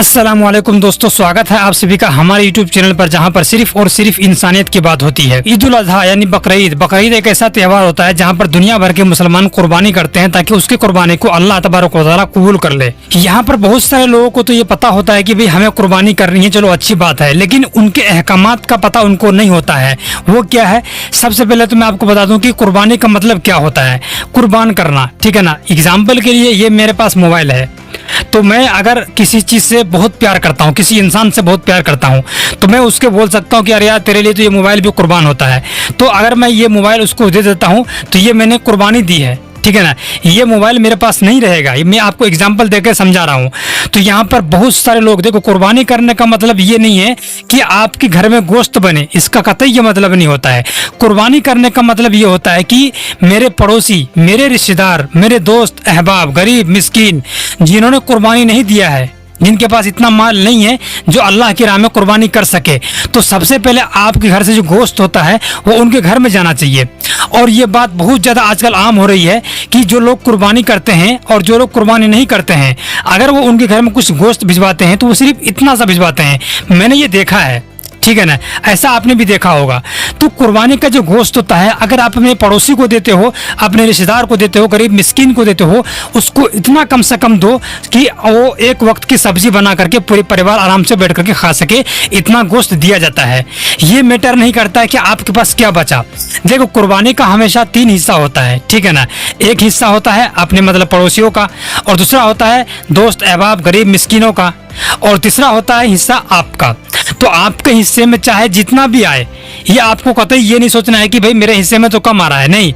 अस्सलामुअलैकुम दोस्तों, स्वागत है आप सभी का हमारे YouTube चैनल पर, जहां पर सिर्फ और सिर्फ इंसानियत की बात होती है। ईद उल अजहा यानी बकरीद एक ऐसा त्यौहार होता है जहां पर दुनिया भर के मुसलमान कुर्बानी करते हैं ताकि उसकी कुर्बानी को अल्लाह तबारक व तआला कबूल कर ले। यहाँ पर बहुत सारे लोगों को तो ये पता होता है कि भाई हमें कुर्बानी करनी है, चलो अच्छी बात है, लेकिन उनके अहकामात का पता उनको नहीं होता है। वो क्या है, सबसे पहले तो मैं आपको बता दूं कि कुर्बानी का मतलब क्या होता है। कुर्बान करना, ठीक है ना। एग्जाम्पल के लिए ये मेरे पास मोबाइल है, तो मैं अगर किसी चीज़ से बहुत प्यार करता हूँ, किसी इंसान से बहुत प्यार करता हूँ, तो मैं उसके बोल सकता हूँ कि अरे यार तेरे लिए तो ये मोबाइल भी कुर्बान होता है। तो अगर मैं ये मोबाइल उसको दे देता हूँ तो ये मैंने कुर्बानी दी है, ठीक है ना। ये मोबाइल मेरे पास नहीं रहेगा, ये मैं आपको एग्जांपल देकर समझा रहा हूँ। तो यहाँ पर बहुत सारे लोग, देखो, कुर्बानी करने का मतलब ये नहीं है कि आपके घर में गोश्त बने, इसका कतई ये मतलब नहीं होता है। कुर्बानी करने का मतलब ये होता है कि मेरे पड़ोसी, मेरे रिश्तेदार, मेरे दोस्त अहबाब, गरीब मिस्कीन, जिन्होंने कुर्बानी नहीं दिया है, जिनके पास इतना माल नहीं है जो अल्लाह की राह में कुर्बानी कर सके, तो सबसे पहले आपके घर से जो गोश्त होता है वो उनके घर में जाना चाहिए। और ये बात बहुत ज़्यादा आजकल आम हो रही है कि जो लोग कुर्बानी करते हैं और जो लोग कुर्बानी नहीं करते हैं, अगर वो उनके घर में कुछ गोश्त भिजवाते हैं तो वो सिर्फ इतना सा भिजवाते हैं। मैंने ये देखा है, ठीक है ना, ऐसा आपने भी देखा होगा। तो कुर्बानी का जो गोश्त होता है, अगर आप अपने पड़ोसी को देते हो, अपने रिश्तेदार को देते हो, गरीब मिस्कीन को देते हो, उसको इतना कम से कम दो कि वो एक वक्त की सब्जी बना करके पूरे परिवार आराम से बैठ करके खा सके। इतना गोश्त दिया जाता है। ये मैटर नहीं करता है कि आपके पास क्या बचा। देखो, कुर्बानी का हमेशा 3 हिस्सा होता है, ठीक है ना। एक हिस्सा होता है अपने मतलब पड़ोसियों का, और दूसरा होता है दोस्त अहबाब गरीब मिस्कीनों का, और तीसरा होता है हिस्सा आपका। तो आपके हिस्से में चाहे जितना भी आए, ये आपको कतई ये नहीं सोचना है कि भाई मेरे हिस्से में तो कम आ रहा है। नहीं,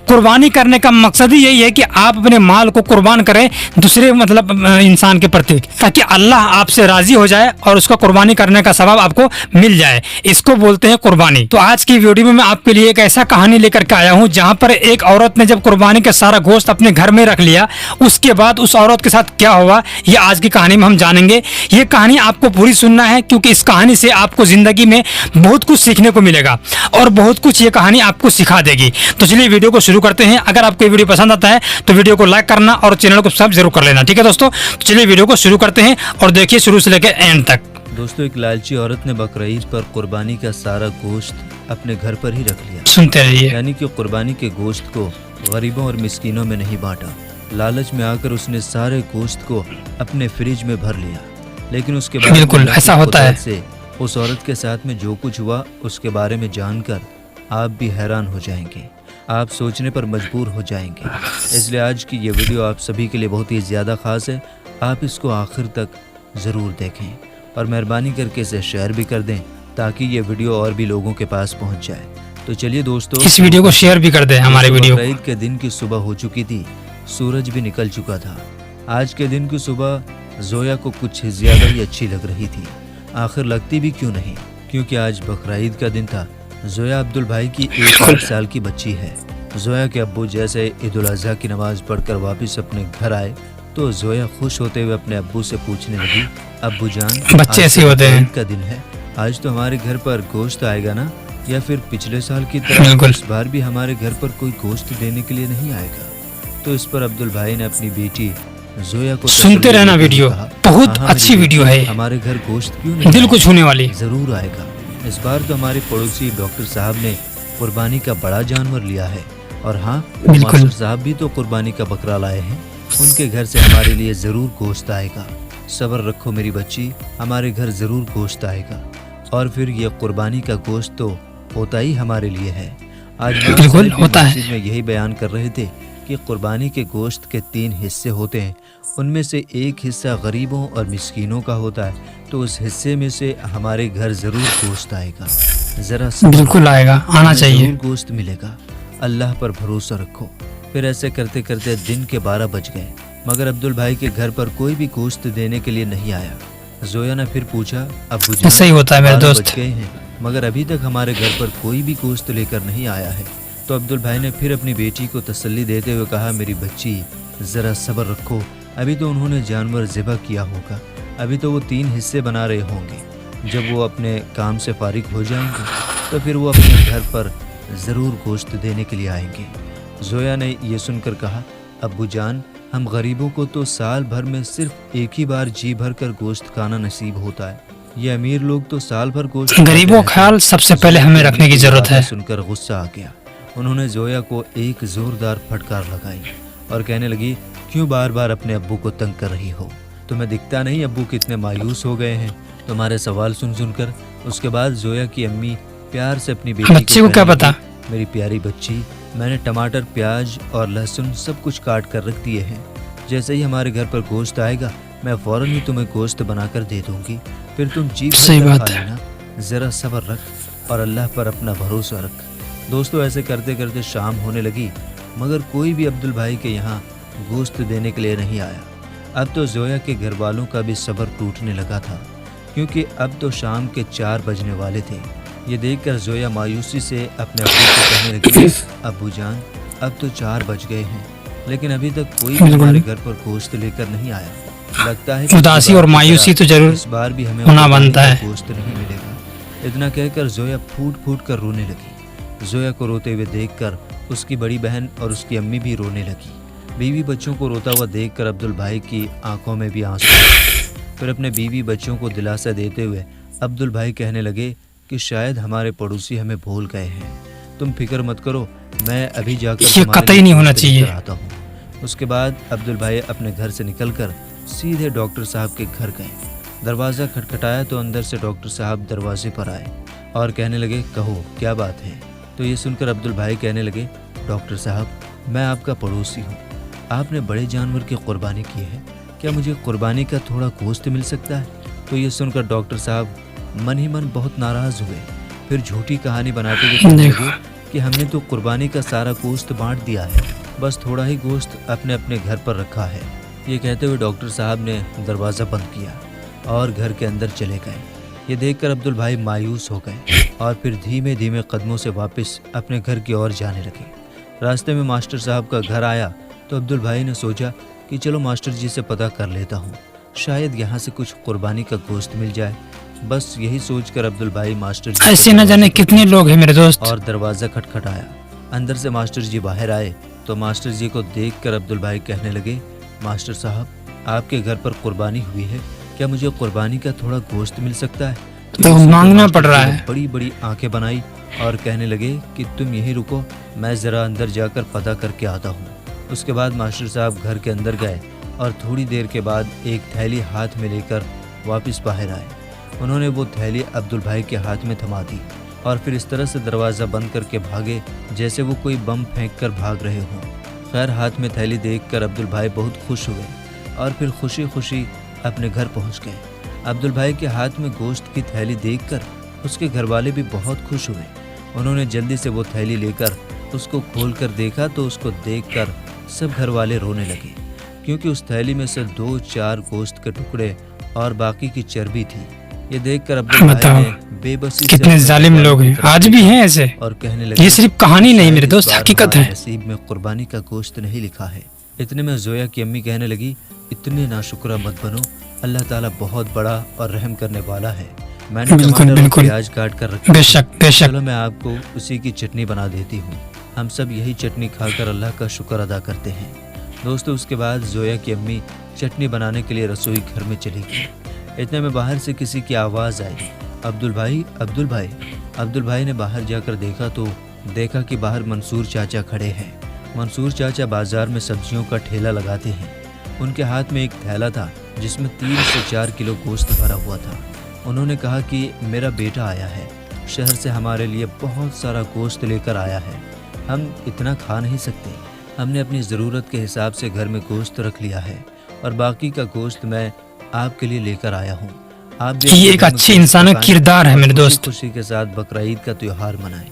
कुर्बानी करने का मकसद ही यही है कि आप अपने माल को कुर्बान करें दूसरे मतलब इंसान के प्रति, ताकि अल्लाह आपसे राजी हो जाए और उसका कुर्बानी करने का सवाब आपको मिल जाए। इसको बोलते हैं कुर्बानी। तो आज की वीडियो में मैं आपके लिए एक ऐसा कहानी लेकर के आया हूँ जहाँ पर एक औरत ने जब कुर्बानी का सारा गोश्त अपने घर में रख लिया, उसके बाद उस औरत के साथ क्या हुआ ये आज की कहानी में हम जानेंगे। ये कहानी आपको पूरी सुनना है, क्योंकि इस कहानी से आपको जिंदगी में बहुत कुछ सीखने को मिलेगा और बहुत कुछ ये कहानी आपको सिखा देगी। तो चलिए वीडियो को शुरू करते हैं। अगर आपको ये वीडियो पसंद आता है तो वीडियो को लाइक करना और चैनल को सब्सक्राइब जरूर कर लेना, ठीक है दोस्तों। तो चलिए वीडियो को शुरू करते हैं और देखिए शुरू से लेकर एंड तक। दोस्तों, एक लालची औरत ने बकरीद पर कुर्बानी का सारा गोश्त अपने घर पर ही रख लिया। सुनते रहिए। यानी कि कुर्बानी के गोश्त को गरीबों और मिस्कीनों में नहीं बांटा। लालच में आकर उसने सारे गोश्त को अपने फ्रिज में भर लिया। लेकिन उसके बाद बिल्कुल ऐसा होता है। से उस औरत के साथ में जो कुछ हुआ उसके बारे में जानकर आप भी हैरान हो जाएंगे, आप सोचने पर मजबूर हो जाएंगे। इसलिए आज की ये वीडियो आप सभी के लिए बहुत ही ज़्यादा ख़ास है। आप इसको आखिर तक ज़रूर देखें और मेहरबानी करके इसे शेयर भी कर दें ताकि ये वीडियो और भी लोगों के पास पहुंच जाए। तो चलिए दोस्तों, इस वीडियो को शेयर भी कर दें हमारे वीडियो। बकरीद के दिन की सुबह हो चुकी थी, सूरज भी निकल चुका था। आज के दिन की सुबह जोया को कुछ ज़्यादा ही अच्छी लग रही थी। आखिर लगती भी क्यों नहीं, क्योंकि आज बकरीद का दिन था। जोया अब्दुल भाई की 1 साल की बच्ची है। जोया के अब्बू जैसे ईद उल अजहा की नमाज पढ़कर वापस अपने घर आए तो जोया खुश होते हुए अपने अब्बू से पूछने लगी, अब्बू जान, बच्चे ऐसे होते हैं, का दिन है, आज तो हमारे घर पर गोश्त आएगा ना, या फिर पिछले साल की तरह इस बार भी हमारे घर पर कोई गोश्त देने के लिए नहीं आएगा। तो इस पर अब्दुल भाई ने अपनी बेटी जोया को सुनते रहना, वीडियो बहुत अच्छी वीडियो है, हमारे घर गोश्त क्यों नहीं, दिल को छूने वाली, जरूर आएगा। इस बार तो हमारे पड़ोसी डॉक्टर साहब ने कुर्बानी का बड़ा जानवर लिया है, और हाँ, मास्टर साहब भी तो कुर्बानी का बकरा लाए हैं, उनके घर से हमारे लिए जरूर गोश्त आएगा। सब्र रखो मेरी बच्ची, हमारे घर जरूर गोश्त आएगा। और फिर ये कुर्बानी का गोश्त तो होता ही हमारे लिए है। आज बिल्कुल होता है। में यही बयान कर रहे थे कि कुर्बानी के गोश्त के 3 हिस्से होते हैं। उनमें से एक हिस्सा गरीबों और मिस्कीनों का होता है, तो उस हिस्से में से हमारे घर जरूर गोश्त आएगा। जरा बिल्कुल आएगा, आना चाहिए, गोश्त मिलेगा। अल्लाह पर भरोसा रखो। फिर ऐसे करते करते दिन के 12 बज गए, मगर अब्दुल भाई के घर पर कोई भी गोश्त देने के लिए नहीं आया। जोया ने फिर पूछा, अब्बू जी, सही होता है मेरे दोस्त, गए हैं मगर अभी तक हमारे घर पर कोई भी गोश्त लेकर नहीं आया है। तो अब्दुल भाई ने फिर अपनी बेटी को तसल्ली देते हुए कहा, मेरी बच्ची ज़रा सब्र रखो, अभी तो उन्होंने जानवर ज़िबा किया होगा, अभी तो वो 3 हिस्से बना रहे होंगे। जब वो अपने काम से फारिग हो जाएंगे तो फिर वो अपने घर पर ज़रूर गोश्त देने के लिए आएंगे। जोया ने ये सुनकर कहा, अब्बू जान, हम गरीबों को तो साल भर में सिर्फ एक ही बार जी भर कर गोश्त खाना नसीब होता है, ये अमीर लोग तो साल भर गोश्त गरीबों का ख्याल सबसे पहले हमें रखने की जरूरत है। सुनकर गुस्सा आ गया। उन्होंने जोया को एक जोरदार फटकार लगाई और कहने लगी, क्यों बार बार अपने अब्बू को तंग कर रही हो? तुम्हें दिखता नहीं अब्बू कितने मायूस हो गए हैं तुम्हारे सवाल सुन सुनकर। उसके बाद जोया की अम्मी प्यार से अपनी बच्चे को क्या पता? मेरी प्यारी बच्ची, मैंने टमाटर, प्याज और लहसुन सब कुछ काट कर रख दिए हैं। जैसे ही हमारे घर पर गोश्त आएगा मैं फौरन ही तुम्हें गोश्त बनाकर दे दूंगी, फिर तुम जी भर खा लेना। जरा सब्र रख और अल्लाह पर अपना भरोसा रख। दोस्तों, ऐसे करते करते शाम होने लगी, मगर कोई भी अब्दुल भाई के यहाँ गोश्त देने के लिए नहीं आया। अब तो जोया के घर वालों का भी सब्र टूटने लगा था, क्योंकि अब तो शाम के 4 बजने वाले थे। ये देखकर जोया मायूसी से अपने अब्बू को कहने लगी, अब्बू जान, अब तो 4 बज गए हैं, लेकिन अभी तक कोई हमारे घर पर गोश्त लेकर नहीं आया। लगता है उदासी और मायूसी तो जरूर इस बार भी हमें होना बनता है। गोश्त नहीं मिलेगा। इतना कहकर जोया फूट फूट कर रोने लगी। जोया को रोते हुए देखकर उसकी बड़ी बहन और उसकी अम्मी भी रोने लगी। बीवी बच्चों को रोता हुआ देखकर अब्दुल भाई की आंखों में भी आंसू आए। फिर अपने बीवी बच्चों को दिलासा देते हुए अब्दुल भाई कहने लगे कि शायद हमारे पड़ोसी हमें भूल गए हैं, तुम फिक्र मत करो, मैं अभी जाकर ये कतई नहीं होना चाहिए। आता हूँ। उसके बाद अब्दुल भाई अपने घर से निकलकर सीधे डॉक्टर साहब के घर गए। दरवाज़ा खटखटाया तो अंदर से डॉक्टर साहब दरवाजे पर आए और कहने लगे, कहो क्या बात है? तो ये सुनकर अब्दुल भाई कहने लगे, डॉक्टर साहब, मैं आपका पड़ोसी हूँ, आपने बड़े जानवर की कुर्बानी की है, क्या मुझे कुर्बानी का थोड़ा गोश्त मिल सकता है? तो ये सुनकर डॉक्टर साहब मन ही मन बहुत नाराज हुए। फिर झूठी कहानी बनाते हुए कहने लगे कि हमने तो कुर्बानी का सारा गोश्त बांट दिया है, बस थोड़ा ही गोश्त अपने अपने घर पर रखा है। ये कहते हुए डॉक्टर साहब ने दरवाज़ा बंद किया और घर के अंदर चले गए। ये देखकर अब्दुल भाई मायूस हो गए और फिर धीमे धीमे कदमों से वापस अपने घर की ओर जाने लगे। रास्ते में मास्टर साहब का घर आया तो अब्दुल भाई ने सोचा कि चलो मास्टर जी से पता कर लेता हूँ, शायद यहाँ से कुछ कुर्बानी का गोश्त मिल जाए। बस यही सोचकर अब्दुल भाई मास्टर जी ऐसे न जाने कितने लोग हैं मेरे दोस्त। और दरवाज़ा खटखटाया। अंदर से मास्टर जी बाहर आए तो मास्टर जी को देखकर अब्दुल भाई कहने लगे, मास्टर साहब, आपके घर पर कुर्बानी हुई है, क्या मुझे कुर्बानी का थोड़ा गोश्त मिल सकता है? तो मांगना पड़ रहा है। बड़ी बड़ी आंखें बनाई और कहने लगे कि तुम यहीं रुको, मैं ज़रा अंदर जाकर पता करके आता हूँ। उसके बाद मास्टर साहब घर के अंदर गए और थोड़ी देर के बाद एक थैली हाथ में लेकर वापस बाहर आए। उन्होंने वो थैली अब्दुल भाई के हाथ में थमा दी और फिर इस तरह से दरवाज़ा बंद करके भागे जैसे वो कोई बम फेंक कर भाग रहे हों। खैर, हाथ में थैली देखकर अब्दुल भाई बहुत खुश हुए और फिर खुशी खुशी अपने घर पहुंच गए। अब्दुल भाई के हाथ में गोश्त की थैली देखकर उसके घर वाले भी बहुत खुश हुए। उन्होंने जल्दी से वो थैली लेकर उसको खोलकर देखा तो उसको देखकर सब घर वाले रोने लगे, क्योंकि उस थैली में से 2-4 गोश्त के टुकड़े और बाकी की चर्बी थी। ये देखकर अब्दुल भाई ने बेबसी कितने जालिम लोग हैं, आज भी हैं ऐसे। और कहने लगे, ये सिर्फ कहानी नहीं मेरे दोस्त, हकीकत है। नसीब में कुर्बानी का गोश्त नहीं लिखा है। इतने में जोया की अम्मी कहने लगी, इतने नाशुक्रा मत बनो, अल्लाह ताला बहुत बड़ा और रहम करने वाला है। मैंने टमाटर और प्याज काट कर रखा, बेशक। चलो मैं आपको उसी की चटनी बना देती हूँ। हम सब यही चटनी खाकर अल्लाह का शुक्र अदा करते हैं। दोस्तों, उसके बाद जोया की अम्मी चटनी बनाने के लिए रसोई घर में चली गई। इतने में बाहर से किसी की आवाज़ आई, अब्दुल भाई, अब्दुल भाई। अब्दुल भाई ने बाहर जाकर देखा कि बाहर मंसूर चाचा खड़े हैं। मंसूर चाचा बाजार में सब्जियों का ठेला लगाते हैं। उनके हाथ में एक थैला था जिसमें 3 से 4 किलो गोश्त भरा हुआ था। उन्होंने कहा कि मेरा बेटा आया है, शहर से हमारे लिए बहुत सारा गोश्त लेकर आया है, हम इतना खा नहीं सकते। हमने अपनी ज़रूरत के हिसाब से घर में गोश्त रख लिया है और बाकी का गोश्त मैं आपके लिए लेकर आया हूँ। आप भी ये एक अच्छे इंसान का किरदार है मेरे दोस्त। खुशी के साथ बकरीद का त्योहार मनाएं।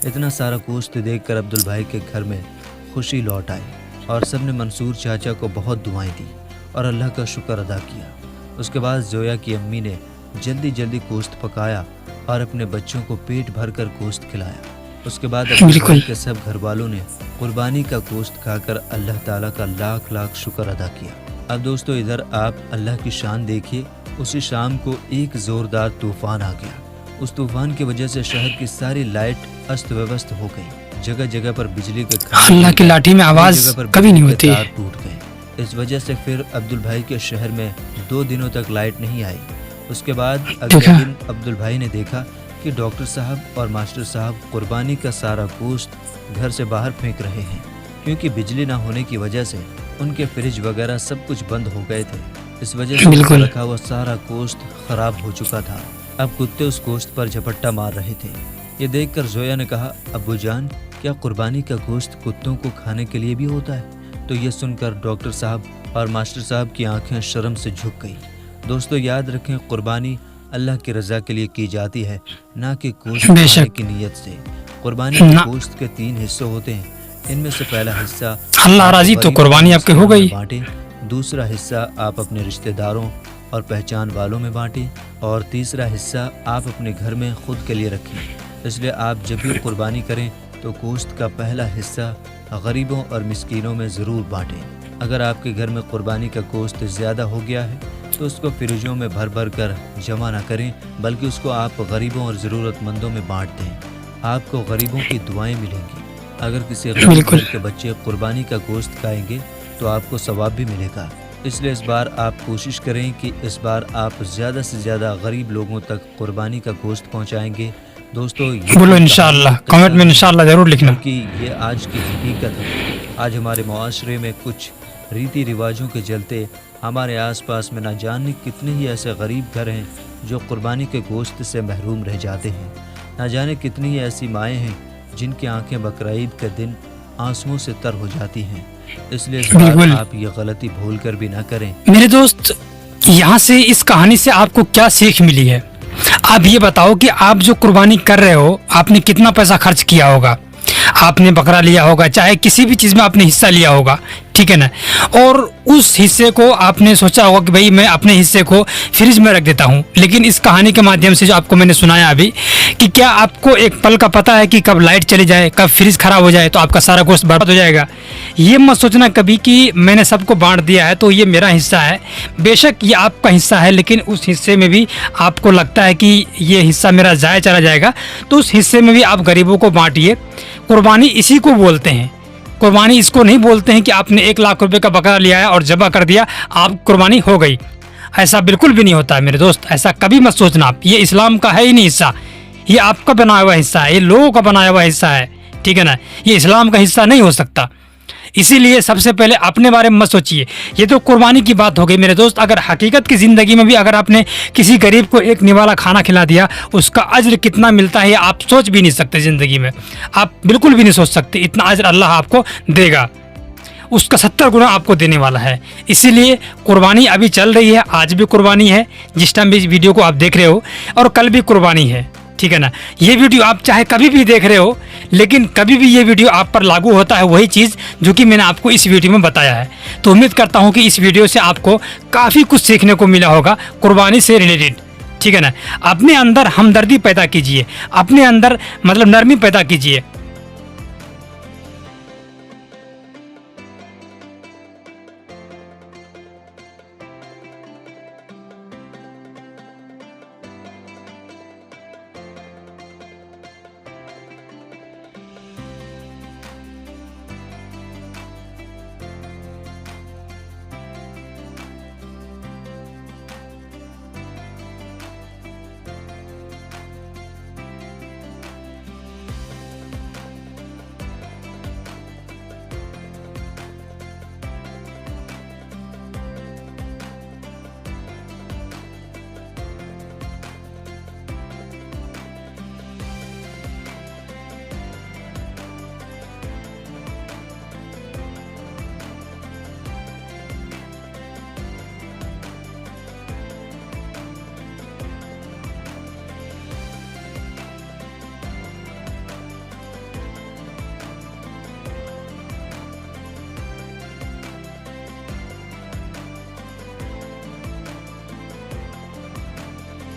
इतना सारा गोश्त देखकर अब्दुल भाई के घर में खुशी लौट आई और सबने मंसूर चाचा को बहुत दुआएं दी और अल्लाह का शुक्र अदा किया। उसके बाद जोया की अम्मी ने जल्दी जल्दी गोश्त पकाया और अपने बच्चों को पेट भर कर गोश्त खिलाया। उसके बाद अब्दुल भाई के सब घर वालों ने कुर्बानी का गोश्त खाकर अल्लाह ताला का लाख लाख शुक्र अदा किया। अब दोस्तों, इधर आप अल्लाह की शान देखिए। उसी शाम को एक जोरदार तूफान आ गया। उस तूफान की वजह से शहर की सारी लाइट अस्त व्यस्त हो गई। जगह जगह पर बिजली के अल्लाह की लाठी में आवाज कभी नहीं होती है। टूट गए। اس وجہ سے پھر عبدل بھائی کے شہر میں 2 دنوں تک لائٹ نہیں آئی۔ اس کے بعد اگلے دیکھا۔ دن عبدل بھائی نے دیکھا کہ ڈاکٹر صاحب اور ماسٹر صاحب قربانی کا سارا گوشت گھر سے باہر پھینک رہے ہیں، کیونکہ بجلی نہ ہونے کی وجہ سے ان کے فریج وغیرہ سب کچھ بند ہو گئے تھے۔ اس وجہ سے بالکل۔ رکھا ہوا سارا گوشت خراب ہو چکا تھا۔ اب کتے اس گوشت پر جھپٹا مار رہے تھے۔ یہ دیکھ کر زویا نے کہا، ابو جان کیا قربانی کا گوشت کتوں کو کھانے کے لیے بھی ہوتا ہے؟ تو یہ سن کر ڈاکٹر صاحب اور ماسٹر صاحب کی آنکھیں شرم سے جھک گئی۔ دوستو یاد رکھیں، قربانی اللہ کی رضا کے لیے کی جاتی ہے، نہ کہ گوشت بے کھانے شک۔ کی نیت سے۔ قربانی کے نہ۔ گوشت کے 3 حصے ہوتے ہیں۔ ان میں سے پہلا حصہ اللہ راضی تو قربانی آپ کی ہو گئی۔ بانٹیں، دوسرا حصہ آپ اپنے رشتہ داروں اور پہچان والوں میں بانٹیں، اور تیسرا حصہ آپ اپنے گھر میں خود کے لیے رکھیں۔ اس لیے آپ جب بھی قربانی کریں تو گوشت کا پہلا حصہ غریبوں اور مسکینوں میں ضرور بانٹیں۔ اگر آپ کے گھر میں قربانی کا گوشت زیادہ ہو گیا ہے تو اس کو فریجوں میں بھر بھر کر جمع نہ کریں، بلکہ اس کو آپ غریبوں اور ضرورت مندوں میں بانٹ دیں۔ آپ کو غریبوں کی دعائیں ملیں گی۔ اگر کسی غریب بالکل۔ گھر کے بچے قربانی کا گوشت کھائیں گے تو آپ کو ثواب بھی ملے گا۔ اس لیے اس بار آپ کوشش کریں کہ اس بار آپ زیادہ سے زیادہ غریب لوگوں تک قربانی کا گوشت پہنچائیں گے۔ دوستو یہ بولو انشاءاللہ، کمنٹ میں انشاءاللہ ضرور لکھنا۔ کیونکہ یہ آج کی حقیقت ہے۔ آج ہمارے معاشرے میں کچھ ریتی رواجوں کے چلتے ہمارے آس پاس میں نہ جانے کتنے ہی ایسے غریب گھر ہیں جو قربانی کے گوشت سے محروم رہ جاتے ہیں۔ نہ جانے کتنی ہی ایسی مائیں ہیں جن کی آنکھیں بقرعید کے دن آنسوؤں سے تر ہو جاتی ہیں۔ اس لیے اس بار بالکل۔ آپ یہ غلطی بھول کر بھی نہ کریں۔ میرے دوست، یہاں سے اس کہانی سے آپ کو کیا سیکھ ملی ہے؟ آپ یہ بتاؤ کہ آپ جو قربانی کر رہے ہو، آپ نے کتنا پیسہ خرچ کیا ہوگا؟ آپ نے بکرا لیا ہوگا، چاہے کسی بھی چیز میں آپ نے حصہ لیا ہوگا، ٹھیک ہے نا؟ اور اس حصے کو آپ نے سوچا ہوگا کہ بھائی میں اپنے حصے کو فریج میں رکھ دیتا ہوں۔ لیکن اس کہانی کے مادھیم سے جو آپ کو میں نے سنایا ابھی، کہ کیا آپ کو ایک پل کا پتہ ہے کہ کب لائٹ چلی جائے، کب فریج خراب ہو جائے تو آپ کا سارا گوشت برباد ہو جائے گا؟ یہ مت سوچنا کبھی کہ میں نے سب کو بانٹ دیا ہے تو یہ میرا حصہ ہے۔ بے شک یہ آپ کا حصہ ہے، لیکن اس حصے میں بھی آپ کو لگتا ہے کہ یہ حصہ میرا ضائع چلا جائے گا تو اس حصے میں بھی آپ غریبوں کو بانٹیے۔ قربانی اسی کو بولتے ہیں۔ قربانی اس کو نہیں بولتے ہیں کہ آپ نے 1 لاکھ روپے کا بکرا لیا ہے اور ذبح کر دیا، آپ قربانی ہو گئی۔ ایسا بالکل بھی نہیں ہوتا ہے میرے دوست، ایسا کبھی مت سوچنا آپ۔ یہ اسلام کا ہے ہی نہیں حصہ، یہ آپ کا بنایا ہوا حصہ ہے، یہ لوگوں کا بنایا ہوا حصہ ہے، ٹھیک ہے نا؟ یہ اسلام کا حصہ نہیں ہو سکتا۔ اسی لیے سب سے پہلے اپنے بارے میں مت سوچیے۔ یہ تو قربانی کی بات ہو گئی میرے دوست۔ اگر حقیقت کی زندگی میں بھی اگر آپ نے کسی غریب کو ایک نوالا کھانا کھلا دیا، اس کا اجر کتنا ملتا ہے آپ سوچ بھی نہیں سکتے۔ زندگی میں آپ بالکل بھی نہیں سوچ سکتے اتنا اجر اللہ آپ کو دے گا، اس کا 70 گنا آپ کو دینے والا ہے۔ اسی لیے قربانی ابھی چل رہی ہے، آج بھی قربانی ہے جس ٹائم بھی اس ویڈیو کو آپ دیکھ رہے ہو، اور کل بھی قربانی ہے، ٹھیک ہے نا؟ یہ ویڈیو آپ چاہے کبھی بھی دیکھ رہے ہو، لیکن کبھی بھی یہ ویڈیو آپ پر لاگو ہوتا ہے وہی چیز جو کہ میں نے آپ کو اس ویڈیو میں بتایا ہے۔ تو امید کرتا ہوں کہ اس ویڈیو سے آپ کو کافی کچھ سیکھنے کو ملا ہوگا قربانی سے ریلیٹڈ، ٹھیک ہے نا؟ اپنے اندر ہمدردی پیدا کیجئے، اپنے اندر مطلب نرمی پیدا کیجئے۔